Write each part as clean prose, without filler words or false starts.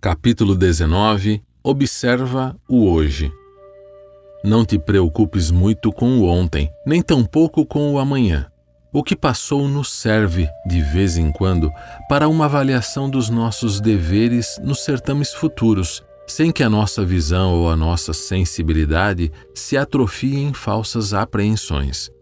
Capítulo 19. Observa o hoje. Não te preocupes muito com o ontem, nem tampouco com o amanhã. O que passou nos serve, de vez em quando, para uma avaliação dos nossos deveres nos certames futuros, sem que a nossa visão ou a nossa sensibilidade se atrofiem em falsas apreensões.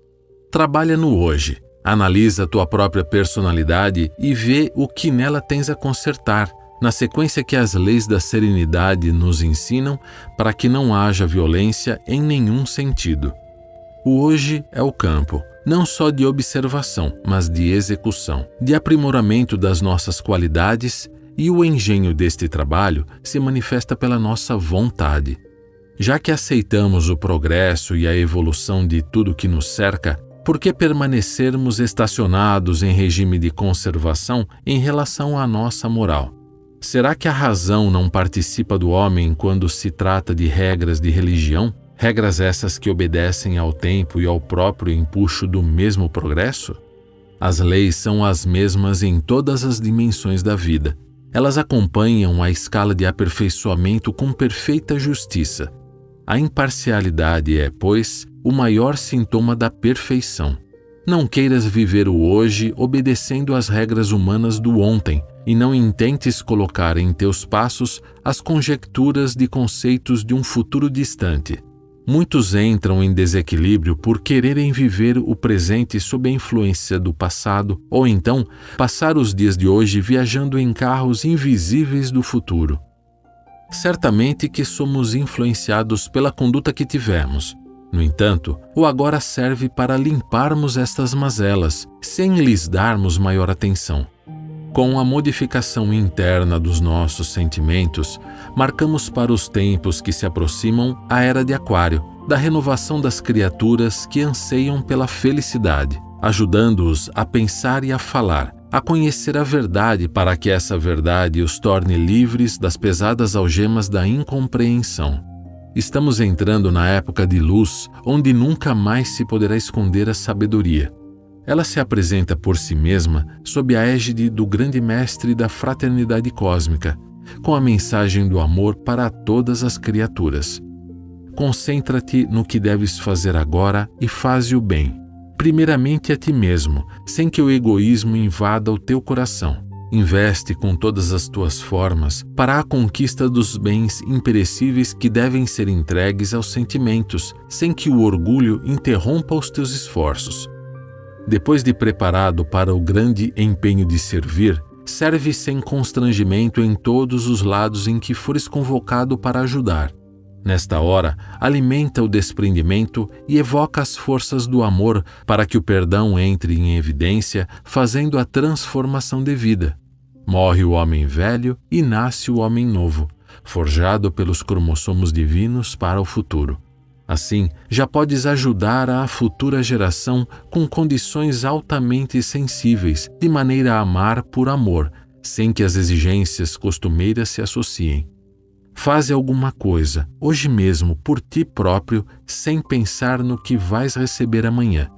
Trabalha no hoje, analisa a tua própria personalidade e vê o que nela tens a consertar, na sequência que as leis da serenidade nos ensinam para que não haja violência em nenhum sentido. O hoje é o campo, não só de observação, mas de execução, de aprimoramento das nossas qualidades, e o engenho deste trabalho se manifesta pela nossa vontade. Já que aceitamos o progresso e a evolução de tudo que nos cerca, por que permanecermos estacionados em regime de conservação em relação à nossa moral? Será que a razão não participa do homem quando se trata de regras de religião? Regras essas que obedecem ao tempo e ao próprio empuxo do mesmo progresso? As leis são as mesmas em todas as dimensões da vida. Elas acompanham a escala de aperfeiçoamento com perfeita justiça. A imparcialidade é, pois, o maior sintoma da perfeição. Não queiras viver o hoje obedecendo às regras humanas do ontem e não intentes colocar em teus passos as conjecturas de conceitos de um futuro distante. Muitos entram em desequilíbrio por quererem viver o presente sob a influência do passado ou então passar os dias de hoje viajando em carros invisíveis do futuro. Certamente que somos influenciados pela conduta que tivemos. No entanto, o agora serve para limparmos estas mazelas, sem lhes darmos maior atenção. Com a modificação interna dos nossos sentimentos, marcamos para os tempos que se aproximam a era de Aquário, da renovação das criaturas que anseiam pela felicidade, ajudando-os a pensar e a falar, a conhecer a verdade para que essa verdade os torne livres das pesadas algemas da incompreensão. Estamos entrando na época de luz, onde nunca mais se poderá esconder a sabedoria. Ela se apresenta por si mesma sob a égide do grande mestre da fraternidade cósmica, com a mensagem do amor para todas as criaturas. Concentra-te no que deves fazer agora e faze o bem, primeiramente a ti mesmo, sem que o egoísmo invada o teu coração. Investe com todas as tuas formas para a conquista dos bens imperecíveis que devem ser entregues aos sentimentos, sem que o orgulho interrompa os teus esforços. Depois de preparado para o grande empenho de servir, serve sem constrangimento em todos os lados em que fores convocado para ajudar. Nesta hora, alimenta o desprendimento e evoca as forças do amor para que o perdão entre em evidência, fazendo a transformação devida. Morre o homem velho e nasce o homem novo, forjado pelos cromossomos divinos para o futuro. Assim, já podes ajudar a futura geração com condições altamente sensíveis, de maneira a amar por amor, sem que as exigências costumeiras se associem. Faze alguma coisa, hoje mesmo, por ti próprio, sem pensar no que vais receber amanhã.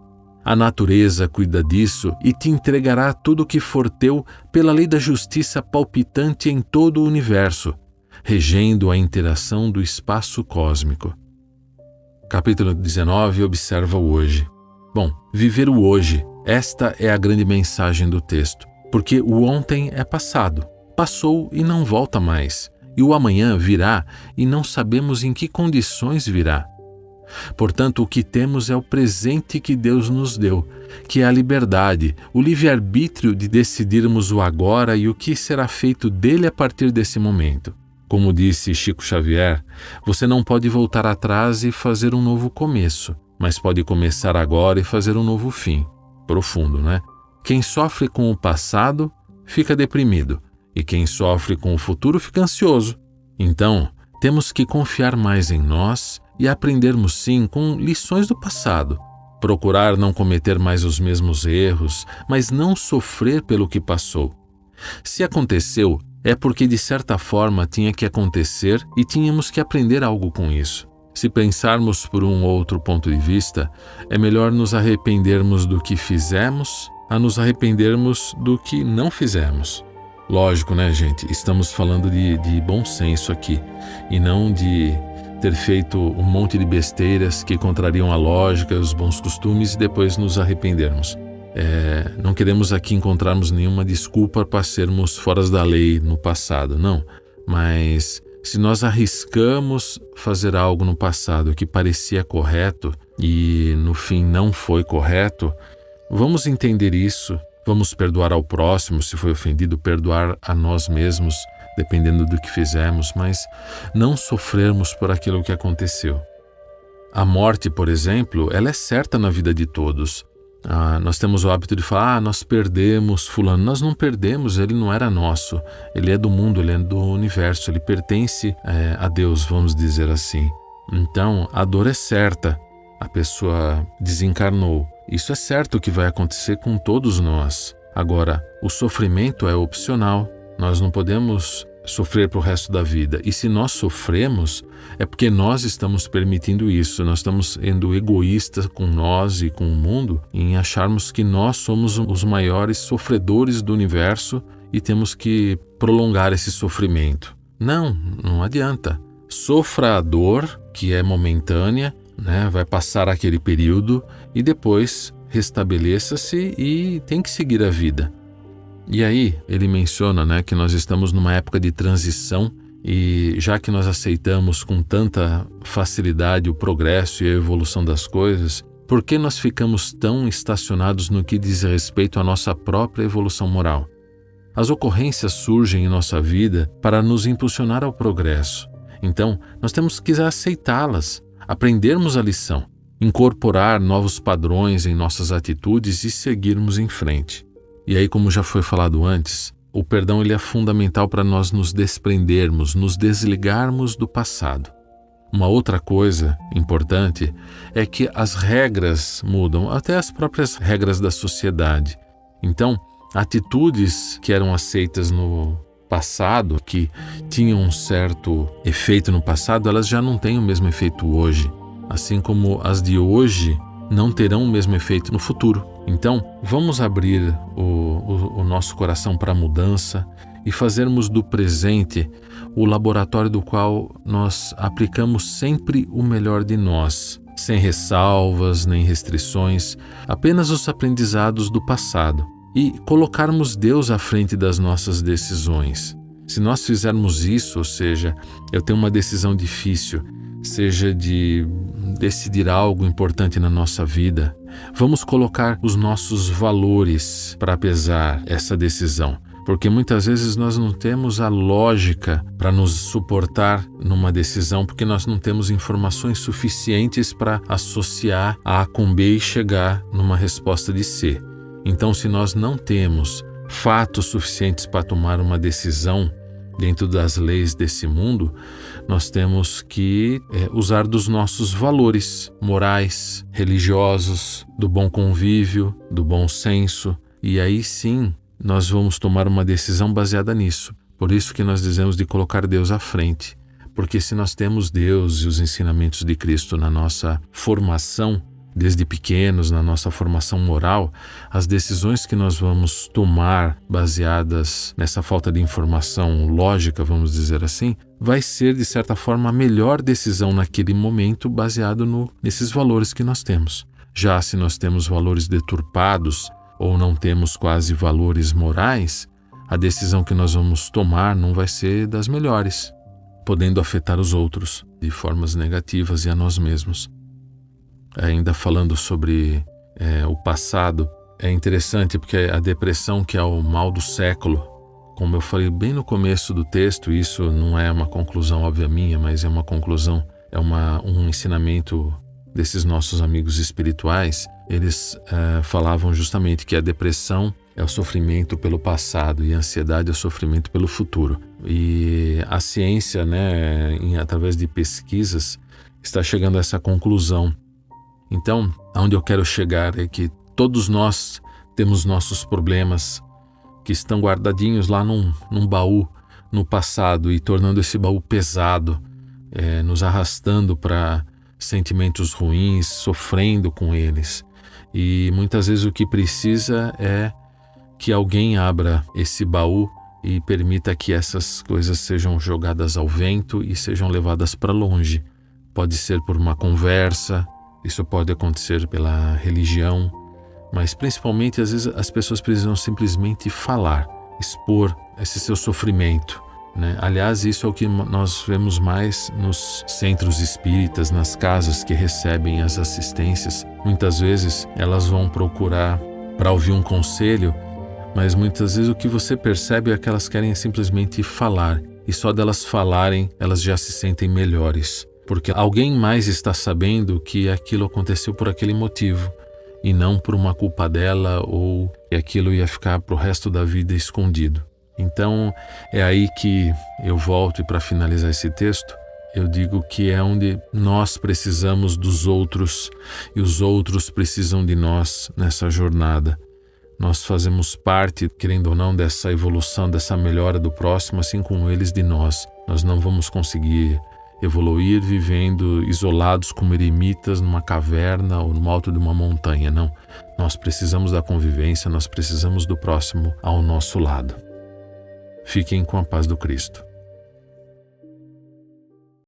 A natureza cuida disso e te entregará tudo o que for teu pela lei da justiça palpitante em todo o universo, regendo a interação do espaço cósmico. Capítulo 19. Observa o hoje. Bom, viver o hoje, esta é a grande mensagem do texto, porque o ontem é passado, passou e não volta mais, e o amanhã virá e não sabemos em que condições virá. Portanto, o que temos é o presente que Deus nos deu, que é a liberdade, o livre-arbítrio de decidirmos o agora e o que será feito dele a partir desse momento. Como disse Chico Xavier, você não pode voltar atrás e fazer um novo começo, mas pode começar agora e fazer um novo fim. Profundo, né? Quem sofre com o passado fica deprimido, e quem sofre com o futuro fica ansioso. Então, temos que confiar mais em nós e aprendermos sim com lições do passado. Procurar não cometer mais os mesmos erros, mas não sofrer pelo que passou. Se aconteceu, é porque de certa forma tinha que acontecer e tínhamos que aprender algo com isso. Se pensarmos por um outro ponto de vista, é melhor nos arrependermos do que fizemos a nos arrependermos do que não fizemos. Lógico, né, gente? Estamos falando de bom senso aqui e não de ter feito um monte de besteiras que contrariam a lógica e os bons costumes e depois nos arrependermos. Não queremos aqui encontrarmos nenhuma desculpa para sermos fora da lei no passado, não. Mas se nós arriscamos fazer algo no passado que parecia correto e no fim não foi correto, vamos entender isso, vamos perdoar ao próximo se foi ofendido, perdoar a nós mesmos, dependendo do que fizemos, mas não sofrermos por aquilo que aconteceu. A morte, por exemplo, ela é certa na vida de todos. Nós temos o hábito de falar, nós perdemos fulano. Nós não perdemos, ele não era nosso. Ele é do mundo, ele é do universo, ele pertence a Deus, vamos dizer assim. Então, a dor é certa. A pessoa desencarnou. Isso é certo que vai acontecer com todos nós. Agora, o sofrimento é opcional. Nós não podemos sofrer para o resto da vida. E se nós sofremos, é porque nós estamos permitindo isso. Nós estamos sendo egoístas com nós e com o mundo em acharmos que nós somos os maiores sofredores do universo e temos que prolongar esse sofrimento. Não adianta. Sofra a dor, que é momentânea, né? Vai passar aquele período e depois restabeleça-se e tem que seguir a vida. E aí ele menciona, né, que nós estamos numa época de transição e já que nós aceitamos com tanta facilidade o progresso e a evolução das coisas, por que nós ficamos tão estacionados no que diz respeito à nossa própria evolução moral? As ocorrências surgem em nossa vida para nos impulsionar ao progresso. Então, nós temos que aceitá-las, aprendermos a lição, incorporar novos padrões em nossas atitudes e seguirmos em frente. E aí, como já foi falado antes, o perdão ele é fundamental para nós nos desprendermos, nos desligarmos do passado. Uma outra coisa importante é que as regras mudam, até as próprias regras da sociedade. Então, atitudes que eram aceitas no passado, que tinham um certo efeito no passado, elas já não têm o mesmo efeito hoje. Assim como as de hoje não terão o mesmo efeito no futuro. Então, vamos abrir o nosso coração para a mudança e fazermos do presente o laboratório do qual nós aplicamos sempre o melhor de nós, sem ressalvas nem restrições, apenas os aprendizados do passado, e colocarmos Deus à frente das nossas decisões. Se nós fizermos isso, ou seja, eu tenho uma decisão difícil, seja de decidir algo importante na nossa vida, vamos colocar os nossos valores para pesar essa decisão, porque muitas vezes nós não temos a lógica para nos suportar numa decisão, porque nós não temos informações suficientes para associar A com B e chegar numa resposta de C. Então, se nós não temos fatos suficientes para tomar uma decisão dentro das leis desse mundo, nós temos que usar dos nossos valores morais, religiosos, do bom convívio, do bom senso, e aí sim nós vamos tomar uma decisão baseada nisso. Por isso que nós dizemos de colocar Deus à frente, porque se nós temos Deus e os ensinamentos de Cristo na nossa formação, desde pequenos, na nossa formação moral, as decisões que nós vamos tomar baseadas nessa falta de informação lógica, vamos dizer assim, vai ser, de certa forma, a melhor decisão naquele momento baseado nesses valores que nós temos. Já se nós temos valores deturpados ou não temos quase valores morais, a decisão que nós vamos tomar não vai ser das melhores, podendo afetar os outros de formas negativas e a nós mesmos. Ainda falando sobre o passado, é interessante porque a depressão, que é o mal do século, como eu falei bem no começo do texto, isso não é uma conclusão óbvia minha, mas é uma conclusão, é um ensinamento desses nossos amigos espirituais. Eles falavam justamente que a depressão é o sofrimento pelo passado e a ansiedade é o sofrimento pelo futuro. E a ciência, através de pesquisas, está chegando a essa conclusão. Então, aonde eu quero chegar é que todos nós temos nossos problemas que estão guardadinhos lá num baú no passado e tornando esse baú pesado, nos arrastando para sentimentos ruins, sofrendo com eles. E muitas vezes o que precisa é que alguém abra esse baú e permita que essas coisas sejam jogadas ao vento e sejam levadas para longe. Pode ser por uma conversa, isso pode acontecer pela religião, mas principalmente às vezes as pessoas precisam simplesmente falar, expor esse seu sofrimento, né? Aliás, isso é o que nós vemos mais nos centros espíritas, nas casas que recebem as assistências. Muitas vezes elas vão procurar para ouvir um conselho, mas muitas vezes o que você percebe é que elas querem simplesmente falar, e só delas falarem elas já se sentem melhores, porque alguém mais está sabendo que aquilo aconteceu por aquele motivo, e não por uma culpa dela ou que aquilo ia ficar para o resto da vida escondido. Então é aí que eu volto, e para finalizar esse texto, eu digo que é onde nós precisamos dos outros e os outros precisam de nós nessa jornada. Nós fazemos parte, querendo ou não, dessa evolução, dessa melhora do próximo, assim como eles de nós. Nós não vamos conseguir evoluir vivendo isolados como eremitas numa caverna ou no alto de uma montanha, não. Nós precisamos da convivência, nós precisamos do próximo ao nosso lado. Fiquem com a paz do Cristo.